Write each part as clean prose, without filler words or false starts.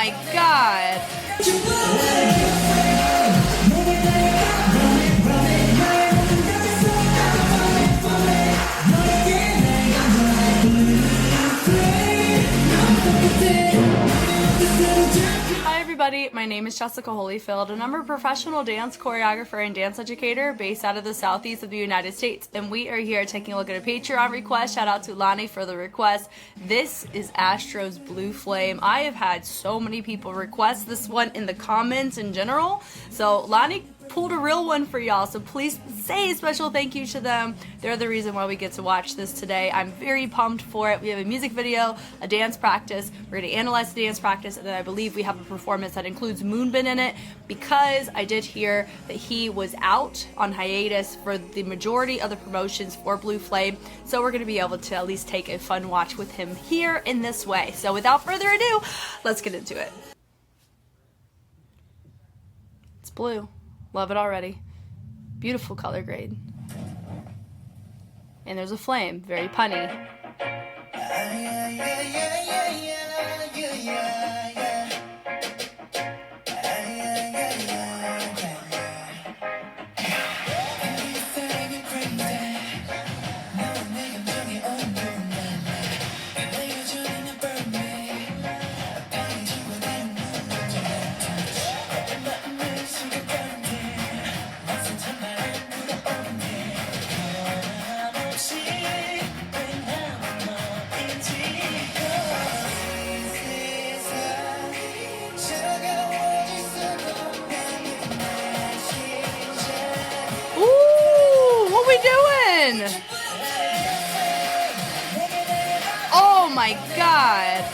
my god. Hi everybody, my name is Jessica Holyfield and I'm a professional dance choreographer and dance educator based out of the southeast of the United States, and we are here taking a look at a Patreon request. Shout out to Lonnie for the request. This is Astro's Blue Flame. I have had so many people request this one in the comments in general, so Lonnie pulled a real one for y'all, so please say a special thank you to them. They're the reason why we get to watch this today. I'm very pumped for it. We have a music video, a dance practice, we're going to analyze the dance practice, and then I believe we have a performance that includes Moonbin in it, because I did hear that he was out on hiatus for the majority of the promotions for Blue Flame, so we're going to be able to at least take a fun watch with him here in this way. So without further ado, let's get into it. It's blue. Love it already. Beautiful color grade. And there's a flame, very punny. Oh my god.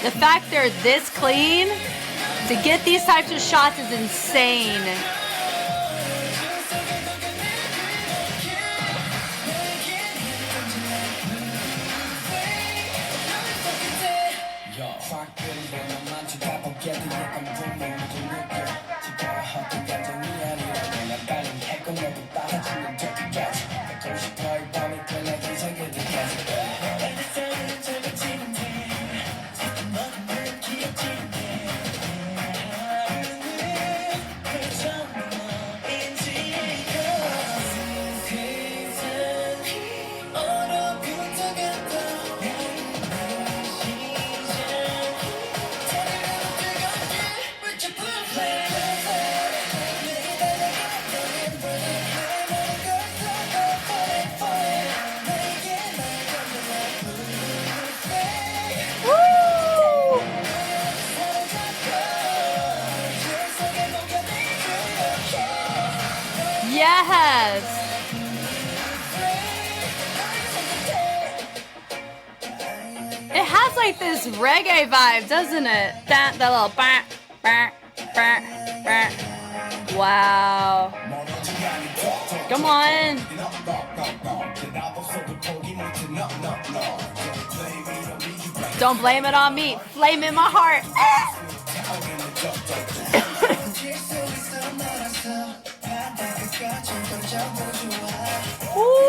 The fact they're this clean to get these types of shots is insane. Yes! It has like this reggae vibe, doesn't it? That little bah, bah, bah, bah. Wow. Come on. Don't blame it on me. Flame in my heart. Ooh.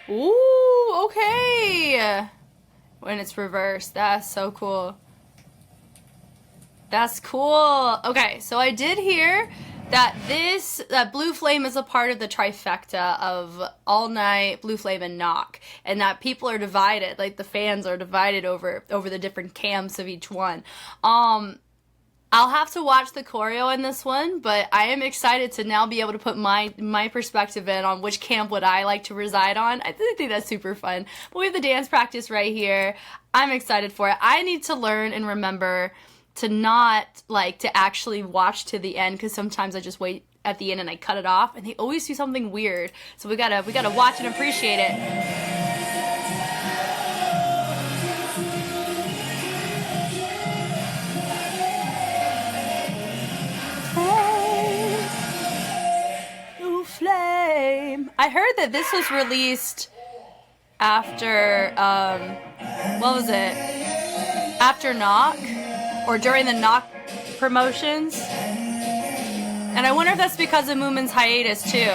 Ooh, okay. When it's reversed, that's so cool. That's cool. Okay, so I did hear that that Blue Flame is a part of the trifecta of All Night, Blue Flame, and Knock, and that people are divided, like the fans are divided over the different camps of each one. I'll have to watch the choreo in this one, but I am excited to now be able to put my perspective in on which camp would I like to reside on. I think that's super fun. But we have the dance practice right here. I'm excited for it. I need to learn and remember to not, like, to actually watch to the end, because sometimes I just wait at the end and I cut it off, and they always do something weird. So we gotta watch and appreciate it. Flame. I heard that this was released after, what was it? After Knock, or during the Knock promotions. And I wonder if that's because of Moomin's hiatus too.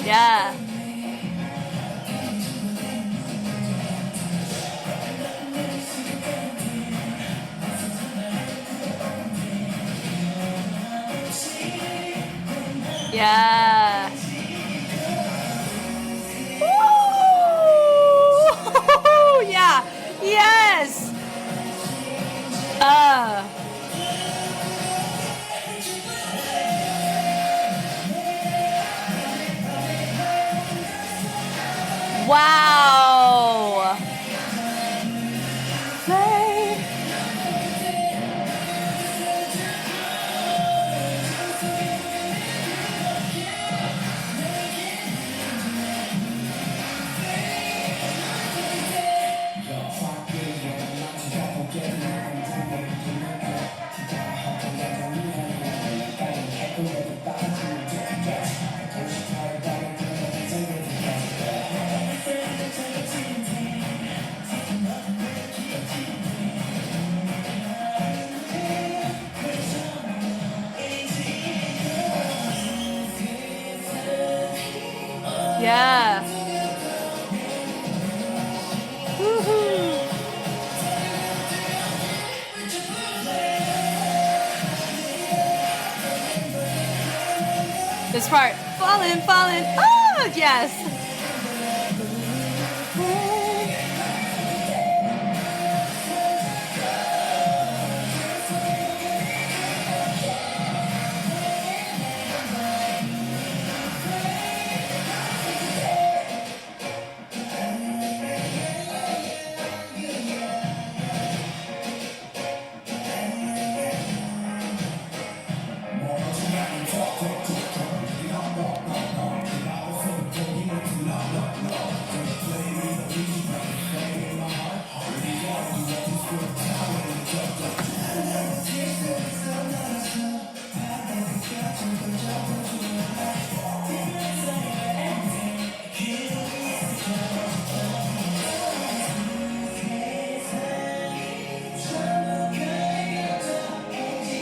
Yeah. Yeah. Woo! Yeah. Yes. Wow. Yeah. Woohoo. This part. Falling, falling. Oh, yes.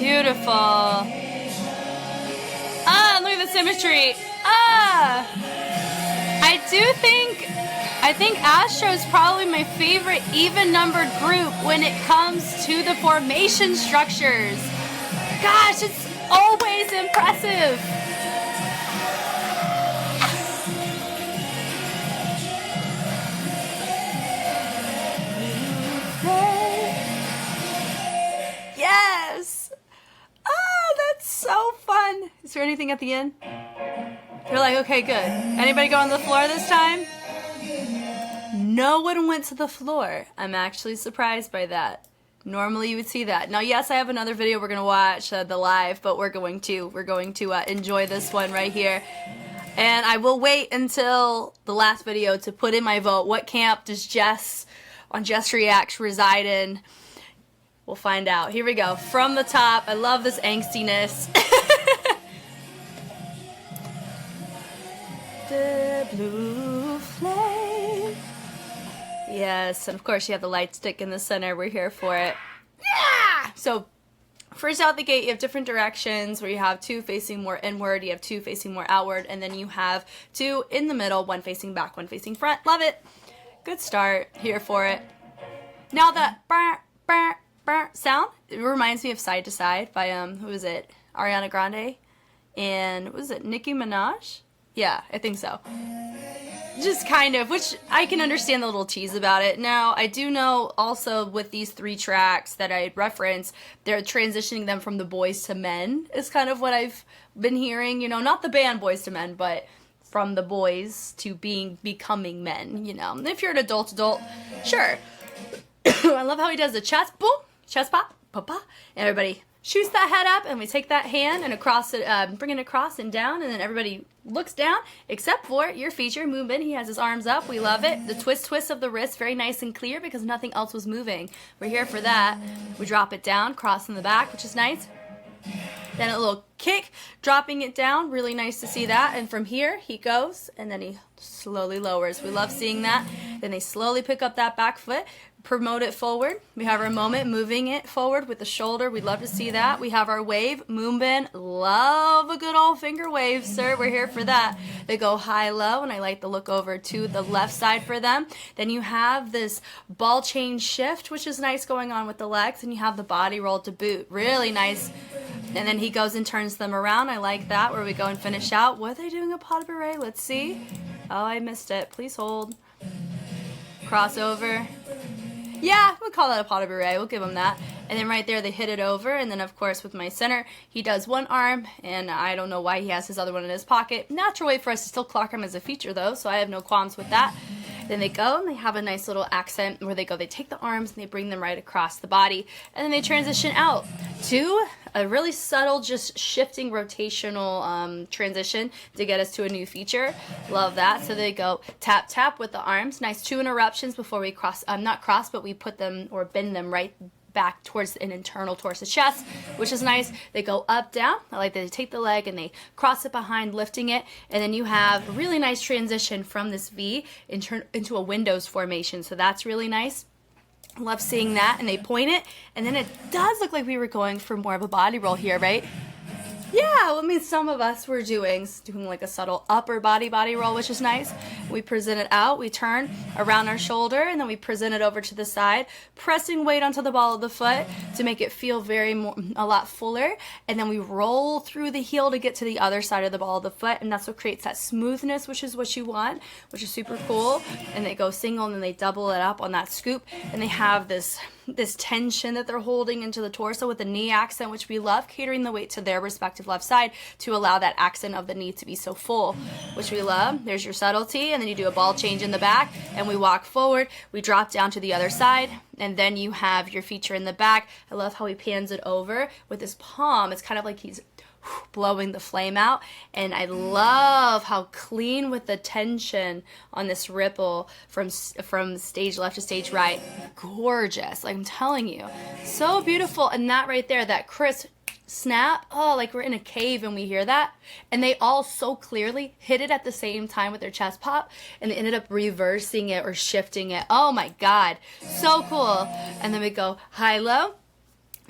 Beautiful. Ah, look at the symmetry. Ah! I think Astro is probably my favorite even-numbered group when it comes to the formation structures. Gosh, it's always impressive. Yes! Oh, that's so fun. Is there anything at the end? You're like, okay, good. Anybody go on the floor this time? No one went to the floor. I'm actually surprised by that. Normally you would see that. Now, yes, I have another video we're gonna watch, the live, but we're going to enjoy this one right here. And I will wait until the last video to put in my vote. What camp does Jess on Jess Reacts reside in? We'll find out. Here we go. From the top. I love this angstiness. The blue flame. Yes, and of course you have the light stick in the center. We're here for it. Yeah! So, first out the gate, you have different directions where you have two facing more inward, you have two facing more outward, and then you have two in the middle, one facing back, one facing front. Love it. Good start. Here for it. Now that brr, brr, brr sound, it reminds me of Side to Side by, who is it? Ariana Grande? And, what was it? Nicki Minaj? Yeah, I think so. Just kind of, which I can understand the little tease about it. Now, I do know also with these three tracks that I referenced, they're transitioning them from the Boys to Men, is kind of what I've been hearing. You know, not the band Boys to Men, but from the boys to becoming men, you know. If you're an adult, sure. I love how he does the chest, boom, chest pop, pop. Everybody shoots that head up, and we take that hand and across it, bring it across and down, and then everybody looks down, except for your feature movement. He has his arms up. We love it. The twist of the wrist, very nice and clear because nothing else was moving. We're here for that. We drop it down, cross in the back, which is nice. Then a little kick, dropping it down. Really nice to see that. And from here, he goes, and then he slowly lowers. We love seeing that. Then they slowly pick up that back foot, promote it forward. We have our moment, moving it forward with the shoulder. We'd love to see that. We have our wave, moonbin. Love a good old finger wave, sir. We're here for that. They go high-low, and I like to look over to the left side for them. Then you have this ball change shift, which is nice going on with the legs, and you have the body roll to boot. Really nice. And then he goes and turns them around. I like that, where we go and finish out. What are they doing a pas de bourrée? Let's see. Oh, I missed it. Please hold. Crossover. Yeah, we'll call that a pas de bourrée. We'll give him that. And then right there, they hit it over. And then, of course, with my center, he does one arm. And I don't know why he has his other one in his pocket. Natural way for us to still clock him as a feature, though. So I have no qualms with that. Then they go, and they have a nice little accent where they go. They take the arms, and they bring them right across the body. And then they transition out to a really subtle, just shifting rotational transition to get us to a new feature. Love that. So they go tap, tap with the arms. Nice 2 interruptions before we cross, not cross, but we put them or bend them right back towards an internal towards the chest, which is nice. They go up, down. I like that they take the leg and they cross it behind, lifting it, and then you have a really nice transition from this V into a windows formation. So that's really nice. Love seeing that. And they point it, and then it does look like we were going for more of a body roll here, right? Yeah, I mean, some of us were doing like a subtle upper body roll, which is nice. We present it out, we turn around our shoulder, and then we present it over to the side, pressing weight onto the ball of the foot to make it feel a lot fuller. And then we roll through the heel to get to the other side of the ball of the foot, and that's what creates that smoothness, which is what you want, which is super cool. And they go single, and then they double it up on that scoop, and they have this tension that they're holding into the torso with the knee accent, which we love, catering the weight to their respective left side to allow that accent of the knee to be so full, which we love. There's your subtlety, and then you do a ball change in the back, and we walk forward, we drop down to the other side, and then you have your feature in the back. I love how he pans it over with his palm. It's kind of like he's blowing the flame out, and I love how clean with the tension on this ripple from stage left to stage right. Gorgeous, like I'm telling you, so beautiful. And that right there, that crisp snap, oh, like we're in a cave and we hear that. And they all so clearly hit it at the same time with their chest pop, and they ended up reversing it or shifting it. Oh my God, so cool. And then we go high-low,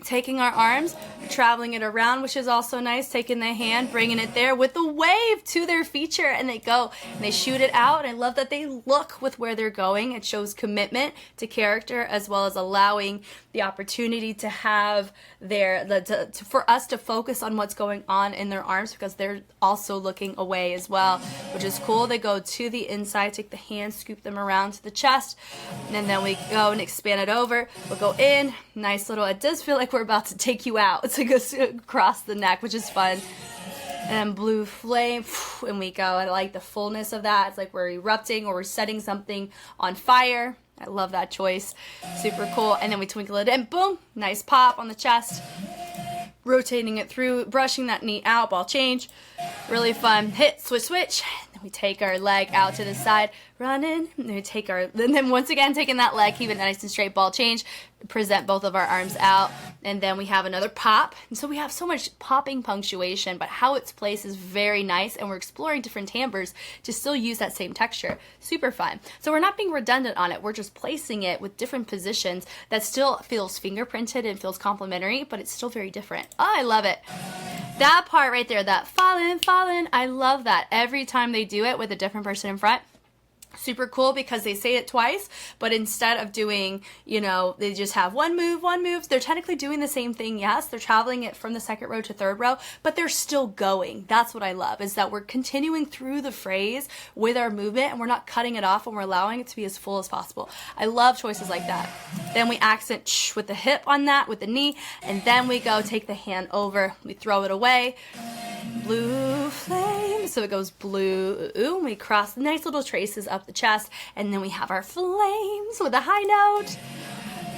taking our arms, traveling it around, which is also nice, taking the hand, bringing it there with the wave to their feature, and they go and they shoot it out. I love that they look with where they're going. It shows commitment to character, as well as allowing the opportunity to have for us to focus on what's going on in their arms, because they're also looking away as well, which is cool. They go to the inside, take the hands, scoop them around to the chest, and then we go and expand it over. We'll go in, nice little, it does feel like we're about to take you out. It's like across the neck, which is fun. And blue flame, and we go. I like the fullness of that. It's like we're erupting or we're setting something on fire. I love that choice. Super cool. And then we twinkle it in. Boom. Nice pop on the chest. Rotating it through, brushing that knee out, ball change. Really fun. Hit, switch, switch. Then we take our leg out to the side, running. And then we take and then once again, taking that leg, keep it nice and straight, ball change. Present both of our arms out, and then we have another pop. And so we have so much popping punctuation, but how it's placed is very nice, and we're exploring different timbres to still use that same texture. Super fun. So we're not being redundant on it. We're just placing it with different positions that still feels fingerprinted and feels complementary, but it's still very different. Oh, I love it. That part right there, that fallen, I love that. Every time they do it with a different person in front, super cool, because they say it twice, but instead of doing, they just have one move, they're technically doing the same thing. Yes, they're traveling it from the second row to third row, but they're still going. That's what I love, is that we're continuing through the phrase with our movement, and we're not cutting it off, and we're allowing it to be as full as possible. I love choices like that. Then we accent with the hip on that, with the knee, and then we go take the hand over, we throw it away. Blue flame. flame. So it goes blue, and we cross nice little traces up the chest, and then we have our flames with a high note.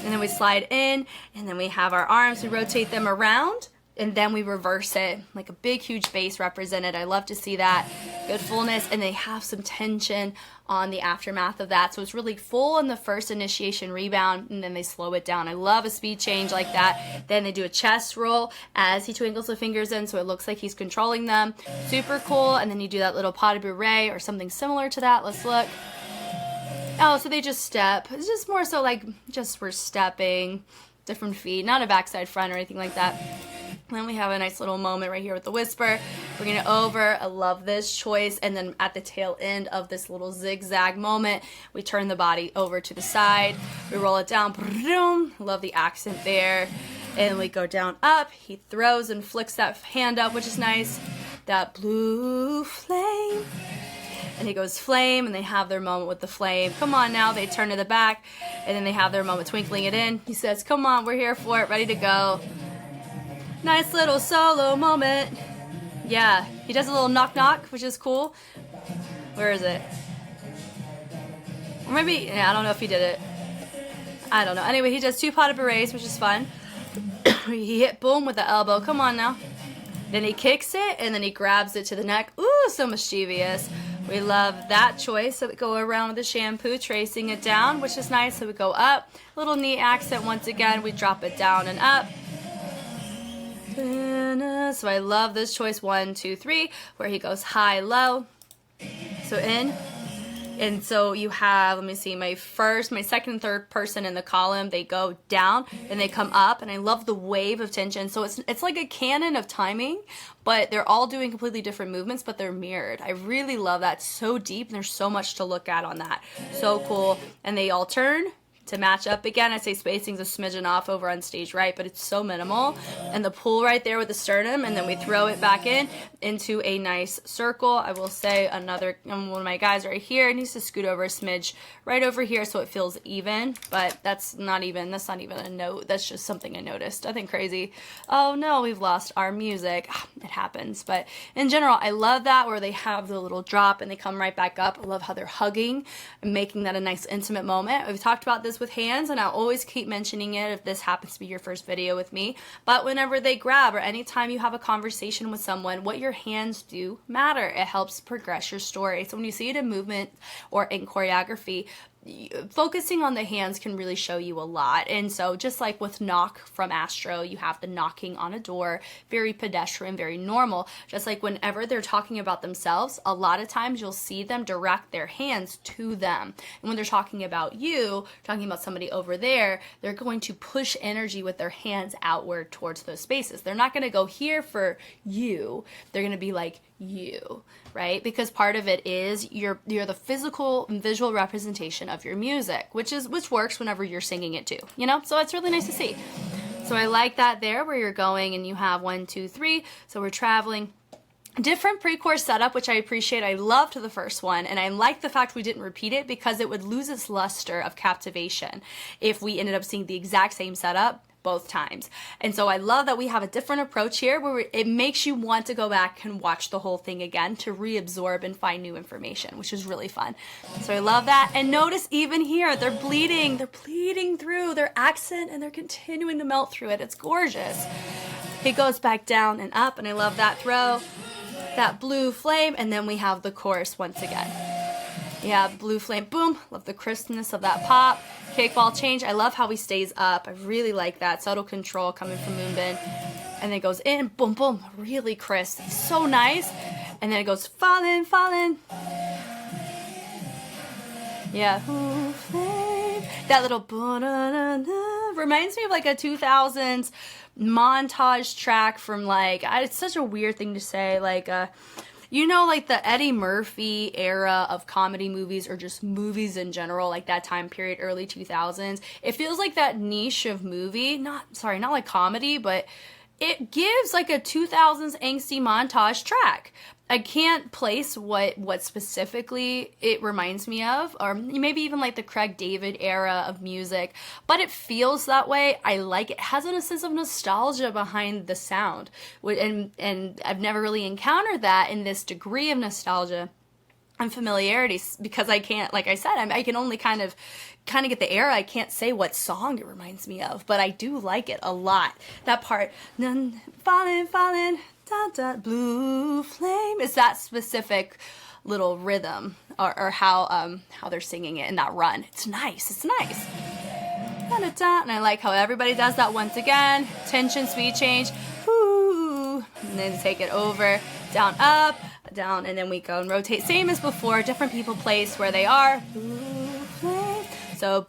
And then we slide in, and then we have our arms, we rotate them around, and then we reverse it, like a big, huge bass represented. I love to see that. Good fullness, and they have some tension on the aftermath of that. So it's really full in the first initiation rebound, and then they slow it down. I love a speed change like that. Then they do a chest roll as he twinkles the fingers in, so it looks like he's controlling them. Super cool. And then you do that little pas de bourrée or something similar to that. Let's look. Oh, so they just step. It's just more so like just we're stepping, different feet, not a backside front or anything like that. Then we have a nice little moment right here with the whisper. Bring it over. I love this choice. And then at the tail end of this little zigzag moment, we turn the body over to the side. We roll it down. Love the accent there. And we go down up. He throws and flicks that hand up, which is nice. That blue flame. And he goes flame, and they have their moment with the flame. Come on now. They turn to the back, and then they have their moment twinkling it in. He says, come on, we're here for it, ready to go. Nice little solo moment. Yeah, he does a little knock knock, which is cool. Where is it? Or maybe, yeah, I don't know if he did it. I don't know. Anyway, he does 2 pas de bourrées, which is fun. He hit boom with the elbow. Come on now. Then he kicks it, and then he grabs it to the neck. Ooh, so mischievous. We love that choice. So we go around with the shampoo, tracing it down, which is nice. So we go up. Little knee accent once again. We drop it down and up. So I love this choice 1, 2, 3, where he goes high, low. So in. And so you have, let me see, my second and third person in the column, they go down and they come up, and I love the wave of tension. So it's like a canon of timing, but they're all doing completely different movements, but they're mirrored. I really love that. It's so deep, and there's so much to look at on that. So cool. And they all turn to match up again. I say spacing's a smidgen off over on stage right, but it's so minimal. And the pull right there with the sternum, and then we throw it back in into a nice circle. I will say one of my guys right here needs to scoot over a smidge right over here so it feels even, but that's not even a note. That's just something I noticed. Nothing crazy. Oh no, we've lost our music. It happens. But in general, I love that where they have the little drop and they come right back up. I love how they're hugging and making that a nice intimate moment. We've talked about this with hands, and I'll always keep mentioning it if this happens to be your first video with me, but whenever they grab or anytime you have a conversation with someone, what your hands do matter. It helps progress your story. So when you see it in movement or in choreography, focusing on the hands can really show you a lot. And so just like with knock from Astro, you have the knocking on a door, very pedestrian, very normal. Just like whenever they're talking about themselves, a lot of times you'll see them direct their hands to them. And when they're talking about you, talking about somebody over there, they're going to push energy with their hands outward towards those spaces. They're not going to go here for you. They're going to be like you, right? Because part of it is you're the physical and visual representation of your music, which works whenever you're singing it too, you know? So it's really nice to see. So I like that there where you're going and you have 1, 2, 3. So we're traveling. Different pre-chorus setup, which I appreciate. I loved the first one, and I like the fact we didn't repeat it because it would lose its luster of captivation if we ended up seeing the exact same setup both times. And so I love that we have a different approach here where it makes you want to go back and watch the whole thing again to reabsorb and find new information, which is really fun. So I love that. And notice even here, they're bleeding through their accent and they're continuing to melt through it. It's gorgeous. He goes back down and up, and I love that throw, that blue flame, and then we have the chorus once again. Yeah, blue flame, boom. Love the crispness of that pop. Cakewall change. I love how he stays up. I really like that. Subtle control coming from Moonbin. And then it goes in, boom, boom. Really crisp. So nice. And then it goes falling, falling. Yeah. That little reminds me of like a 2000s montage track from like, it's such a weird thing to say, like you know, like the Eddie Murphy era of comedy movies or just movies in general, like that time period, early 2000s. It feels like that niche of movie, not like comedy, but it gives like a 2000s angsty montage track. I can't place what specifically it reminds me of, or maybe even like the Craig David era of music, but it feels that way. I like it. It has a sense of nostalgia behind the sound, and I've never really encountered that in this degree of nostalgia and familiarity, because I can't, like I said, I can only kind of get the era. I can't say what song it reminds me of, but I do like it a lot. That part, falling, da, da, blue flame, is that specific little rhythm, or how they're singing it in that run. It's nice. It's nice. Da, da, da. And I like how everybody does that once again. Tension, speed change. Woo. And then take it over, down, up, down, and then we go and rotate. Same as before, different people place where they are. So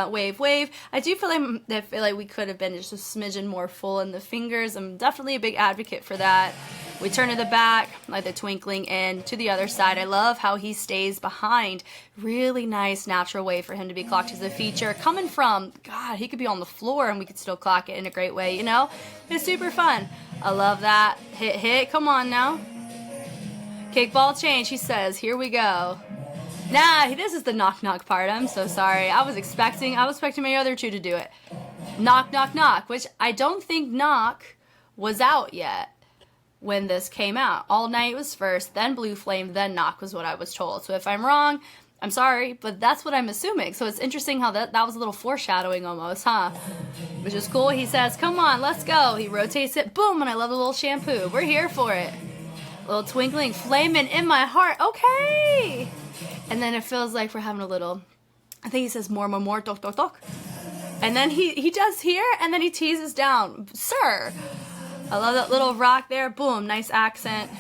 wave, wave. I do feel like we could have been just a smidgen more full in the fingers. I'm definitely a big advocate for that. We turn to the back, like the twinkling, and to the other side. I love how he stays behind. Really nice natural way for him to be clocked as a feature. Coming from, God, he could be on the floor and we could still clock it in a great way, you know? It's super fun. I love that. Hit, hit, come on now. Kickball change, he says, here we go. Nah, this is the knock knock part. I'm so sorry. I was expecting my other two to do it. Knock, knock, knock, which I don't think knock was out yet when this came out. All Night was first, then Blue Flame, then knock was what I was told. So if I'm wrong, I'm sorry, but that's what I'm assuming. So it's interesting how that was a little foreshadowing almost, huh? Which is cool. He says, come on, let's go. He rotates it, boom, and I love the little shampoo. We're here for it. Little twinkling, flaming in my heart. Okay. And then it feels like we're having a little, I think he says more, tok, tok, tok. And then he does here, and then he teases down. Sir. I love that little rock there. Boom, nice accent.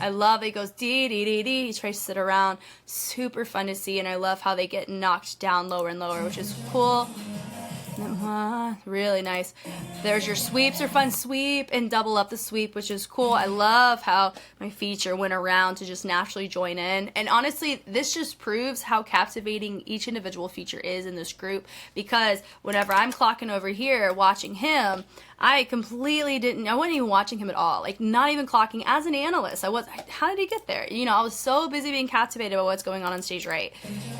I love it. He goes dee, dee, dee, dee. He traces it around. Super fun to see, and I love how they get knocked down lower and lower, which is cool. Really nice. There's your sweeps are fun. Sweep and double up the sweep, which is cool. I love how my feature went around to just naturally join in. And honestly, this just proves how captivating each individual feature is in this group, because whenever I'm clocking over here watching him, I wasn't even watching him at all. Like, not even clocking as an analyst. How did he get there? You know, I was so busy being captivated by what's going on stage right.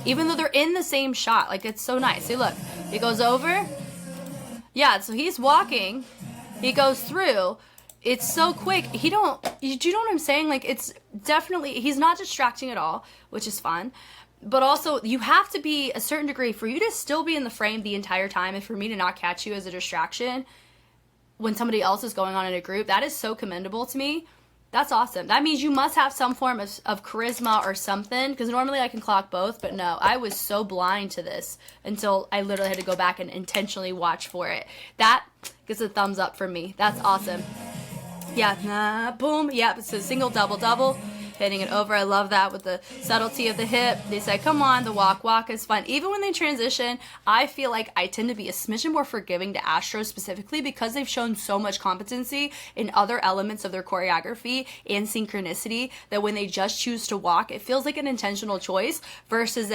Even though they're in the same shot. Like, it's so nice. See, look. He goes over. Yeah, so he's walking. He goes through. It's so quick. Do you know what I'm saying? Like, it's definitely, he's not distracting at all, which is fun. But also, you have to be a certain degree for you to still be in the frame the entire time, and for me to not catch you as a distraction when somebody else is going on in a group. That is so commendable to me. That's awesome. That means you must have some form of charisma or something, because normally I can clock both, but no, I was so blind to this until I literally had to go back and intentionally watch for it. That gets a thumbs up for me. That's awesome. Yeah, boom. Yep, it's a single, double, double. Hitting it over. I love that with the subtlety of the hip. They say, come on, the walk is fun. Even when they transition, I feel like I tend to be a smidgen more forgiving to Astro specifically, because they've shown so much competency in other elements of their choreography and synchronicity, that when they just choose to walk, it feels like an intentional choice versus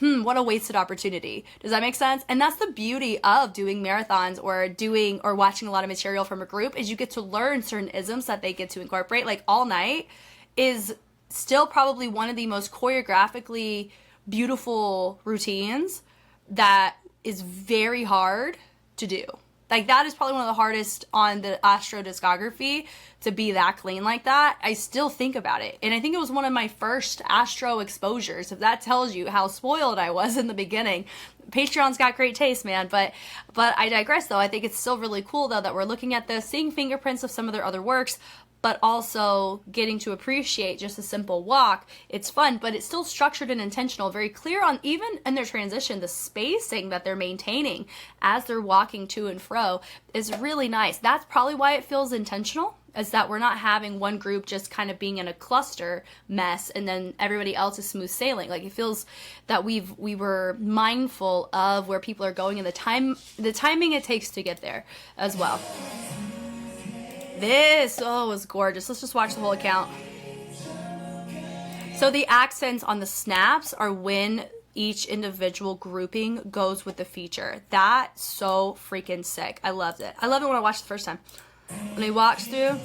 what a wasted opportunity. Does that make sense? And that's the beauty of doing marathons or watching a lot of material from a group, is you get to learn certain isms that they get to incorporate. Like, All Night is still probably one of the most choreographically beautiful routines that is very hard to do. Like, that is probably one of the hardest on the Astro discography, to be that clean like that. I still think about it. And I think it was one of my first Astro exposures, if that tells you how spoiled I was in the beginning. Patreon's got great taste, man. But I digress, though. I think it's still really cool, though, that we're looking at this, seeing fingerprints of some of their other works, but also getting to appreciate just a simple walk. It's fun, but it's still structured and intentional, very clear on, even in their transition, the spacing that they're maintaining as they're walking to and fro is really nice. That's probably why it feels intentional, is that we're not having one group just kind of being in a cluster mess and then everybody else is smooth sailing. Like, it feels that we were mindful of where people are going and the timing it takes to get there as well. This was gorgeous. Let's just watch the whole account. So the accents on the snaps are when each individual grouping goes with the feature. That's so freaking sick. I loved it. I loved it when I watched it the first time. When he walks through,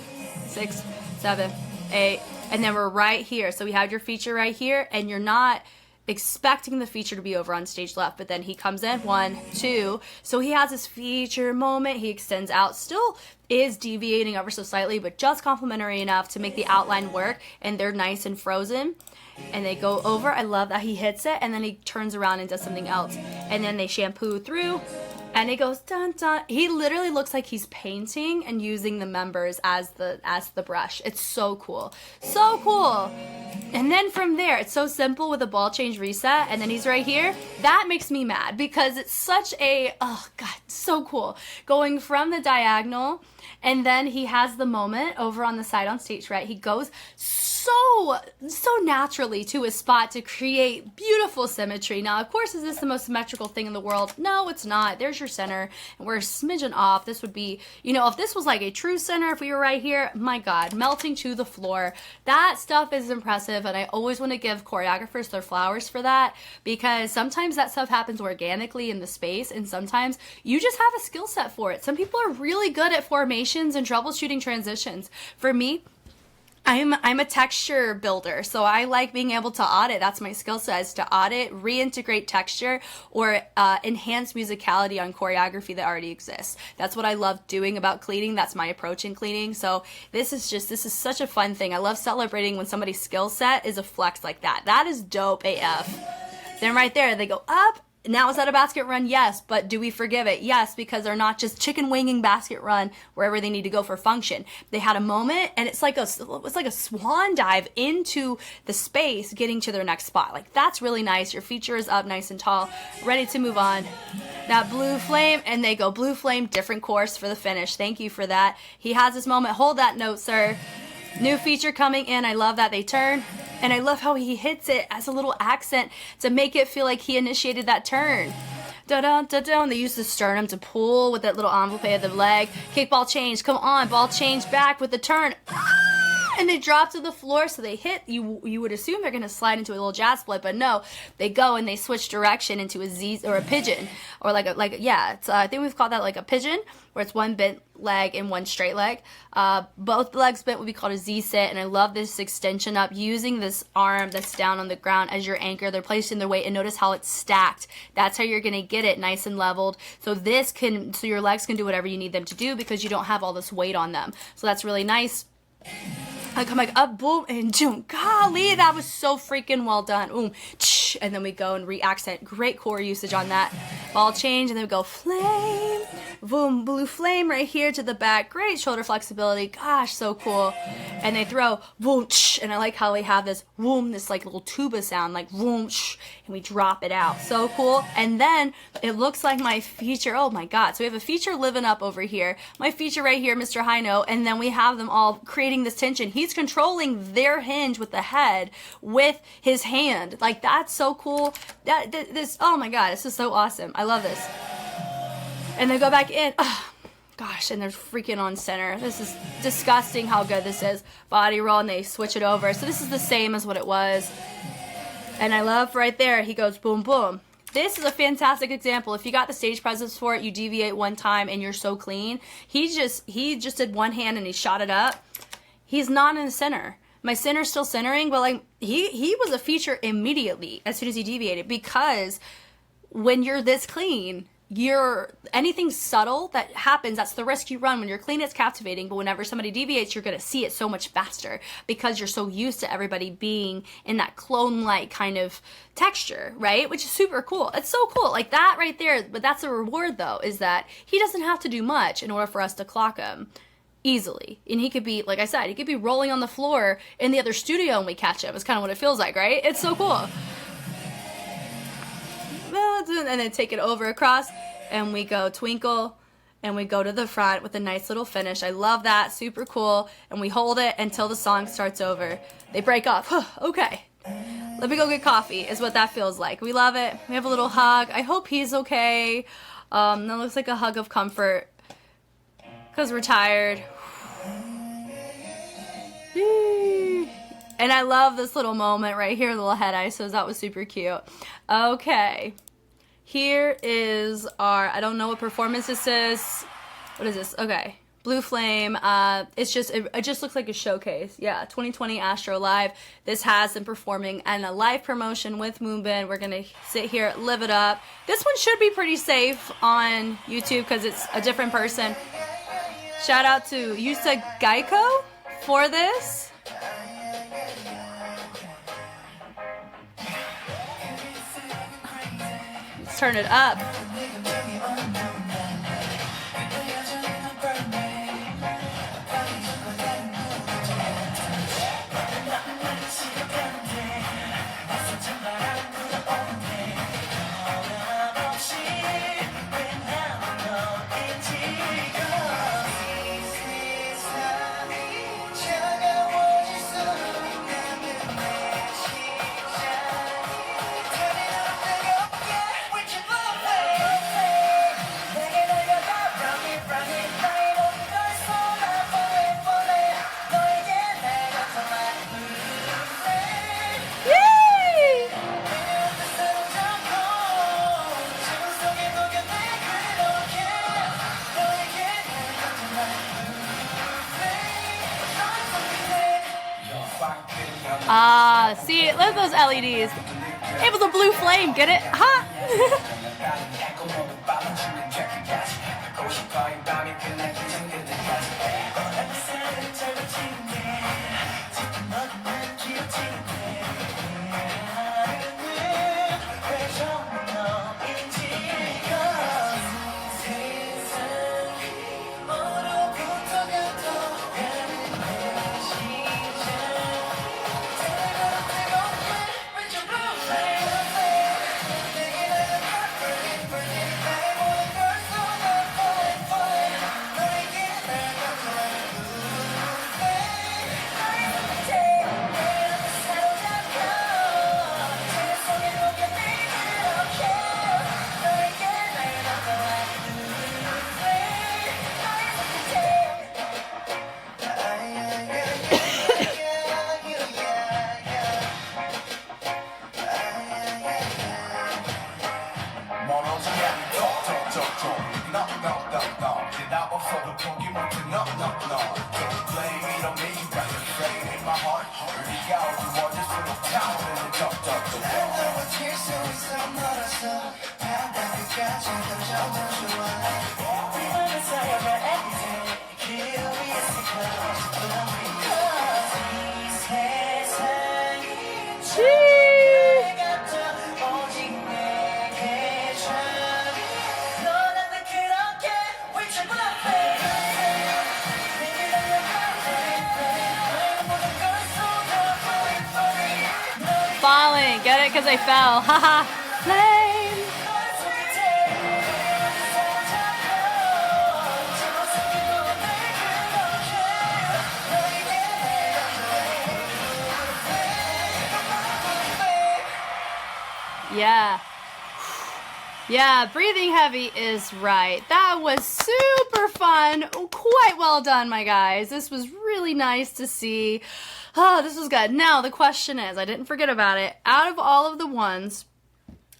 6, 7, 8, and then we're right here. So we have your feature right here, and you're not expecting the feature to be over on stage left, but then he comes in, 1, 2. So he has this feature moment. He extends out, still is deviating ever so slightly, but just complementary enough to make the outline work, and they're nice and frozen. And they go over. I love that he hits it, and then he turns around and does something else. And then they shampoo through, and it goes dun dun. He literally looks like he's painting and using the members as the brush. It's so cool. So cool. And then from there, it's so simple with a ball change reset, and then he's right here. That makes me mad because it's such a, oh God, so cool. Going from the diagonal, and then he has the moment over on the side on stage, right? He goes so naturally to his spot to create beautiful symmetry. Now, of course, is this the most symmetrical thing in the world? No, it's not. There's your center, and we're a smidgen off. This would be, you know, if this was like a true center, if we were right here, my God, melting to the floor. That stuff is impressive, and I always want to give choreographers their flowers for that, because sometimes that stuff happens organically in the space, and sometimes you just have a skill set for it. Some people are really good at formations and troubleshooting transitions. For me, I'm a texture builder, so I like being able to audit. That's my skill set, is to audit, reintegrate texture, or enhance musicality on choreography that already exists. That's what I love doing about cleaning. That's my approach in cleaning. So this is such a fun thing. I love celebrating when somebody's skill set is a flex like that. That is dope AF. Then right there, they go up. Now, is that a basket run? Yes, but do we forgive it? Yes, because they're not just chicken winging basket run wherever they need to go for function. They had a moment, and it's like a swan dive into the space, getting to their next spot. Like, that's really nice. Your feature is up nice and tall, ready to move on. That blue flame, and they go blue flame, different course for the finish. Thank you for that. He has this moment. Hold that note, sir. New feature coming in. I love that they turn. And I love how he hits it as a little accent to make it feel like he initiated that turn. Da-da, da-da. And they use the sternum to pull with that little envelope of the leg. Kick, ball change. Come on. Ball change back with the turn. And they drop to the floor, so they hit. You would assume they're going to slide into a little jazz split, but no. They go and they switch direction into a Z or a pigeon. Or I think we've called that like a pigeon, where it's one bent leg and one straight leg. Both legs bent would be called a Z sit, and I love this extension up, using this arm that's down on the ground as your anchor. They're placed in their weight, and notice how it's stacked. That's how you're going to get it nice and leveled. So your legs can do whatever you need them to do because you don't have all this weight on them. So that's really nice. I come like up, boom, and boom. Golly, that was so freaking well done. Boom, and then we go and re-accent. Great core usage on that. Ball change, and then we go flame, boom, blue flame right here to the back. Great shoulder flexibility. Gosh, so cool. And they throw, boom, and I like how we have this, boom, this like little tuba sound, like boom, and we drop it out. So cool. And then it looks like my feature. Oh my God. So we have a feature living up over here. My feature right here, Mr. High Note, and then we have them all creating this tension. He's controlling their hinge with the head with his hand. Like, that's so cool. Oh my God, this is so awesome. I love this. And they go back in. Oh, gosh, and they're freaking on center. This is disgusting how good this is. Body roll, and they switch it over. So this is the same as what it was. And I love right there, he goes boom, boom. This is a fantastic example. If you got the stage presence for it, you deviate one time and you're so clean. He just did one hand and he shot it up. He's not in the center. My center's still centering, but like he was a feature immediately as soon as he deviated, because when you're this clean, anything subtle that happens, that's the risk you run. When you're clean, it's captivating, but whenever somebody deviates, you're going to see it so much faster because you're so used to everybody being in that clone-like kind of texture, right? Which is super cool. It's so cool. Like that right there. But that's the reward, though, is that he doesn't have to do much in order for us to clock him easily. And he could be, like I said, he could be rolling on the floor in the other studio and we catch him. It's kind of what it feels like, right? It's so cool. And then take it over across, and we go twinkle, and we go to the front with a nice little finish. I love that. Super cool. And we hold it until the song starts over. They break off. Okay. Let me go get coffee is what that feels like. We love it. We have a little hug. I hope he's okay. That looks like a hug of comfort because we're tired. And I love this little moment right here, little head ISOs. That was super cute. Okay. Here is our, I don't know what performance this is. What is this? Okay. Blue Flame. It just looks like a showcase. Yeah, 2020 Astro Live. This has them performing and a live promotion with Moonbin. We're gonna sit here, live it up. This one should be pretty safe on YouTube because it's a different person. Shout out to Yusa Geico for this. Let's turn it up. See, look at those LEDs. It was a blue flame, get it? Ha! Falling, get it? Because I fell. Haha. Flame. Yeah. Yeah, breathing heavy is right. That was super fun. Quite well done, my guys. This was really nice to see. Oh, this was good. Now, the question is, I didn't forget about it. Out of all of the ones,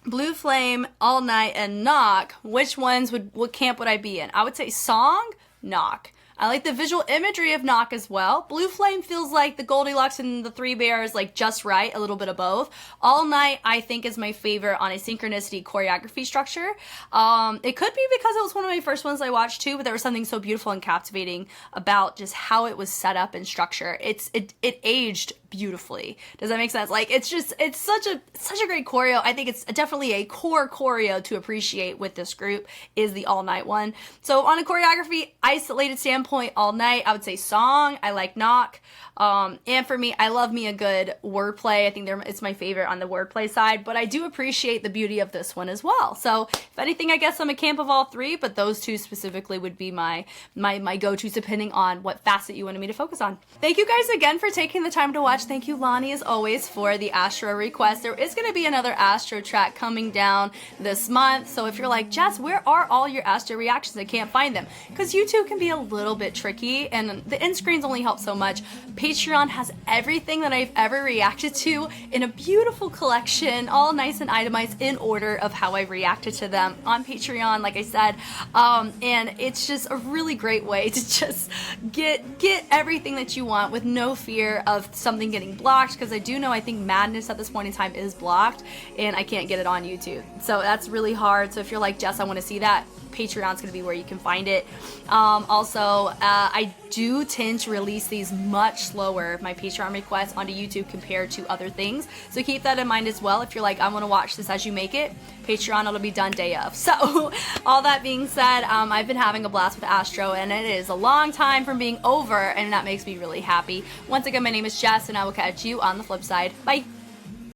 Blue Flame, All Night, and Knock, which ones what camp would I be in? I would say Song, Knock. I like the visual imagery of Knock as well. Blue Flame feels like the Goldilocks and the Three Bears, like just right, a little bit of both. All Night, I think, is my favorite on a synchronicity choreography structure. It could be because it was one of my first ones I watched too, but there was something so beautiful and captivating about just how it was set up and structure. It aged beautifully. Does that make sense? Like, it's such a great choreo. I think it's definitely a core choreo to appreciate with this group is the All Night one. So on a choreography isolated standpoint, All Night, I would say Song. I like Knock. And for me, I love me a good wordplay. I think it's my favorite on the wordplay side, but I do appreciate the beauty of this one as well. So if anything, I guess I'm a camp of all three, but those two specifically would be my go-tos depending on what facet you wanted me to focus on. Thank you guys again for taking the time to watch. Thank you, Lonnie, as always, for the Astro request. There is going to be another Astro track coming down this month. So if you're like, Jess, where are all your Astro reactions? I can't find them. Because YouTube can be a little bit tricky, and the end screens only help so much. Patreon has everything that I've ever reacted to in a beautiful collection, all nice and itemized in order of how I've reacted to them on Patreon, like I said, and it's just a really great way to just get everything that you want with no fear of something getting blocked, because I do know, I think Madness at this point in time is blocked and I can't get it on YouTube, so that's really hard. So if you're like, Jess, I want to see that, Patreon's gonna be where you can find it. Also, I do tend to release these much slower, my Patreon requests, onto YouTube compared to other things, so keep that in mind as well. If you're like, I want to watch this as you make it, Patreon, it'll be done day of. So all that being said, I've been having a blast with Astro, and it is a long time from being over, and that makes me really happy. Once again, my name is Jess, and I will catch you on the flip side. Bye.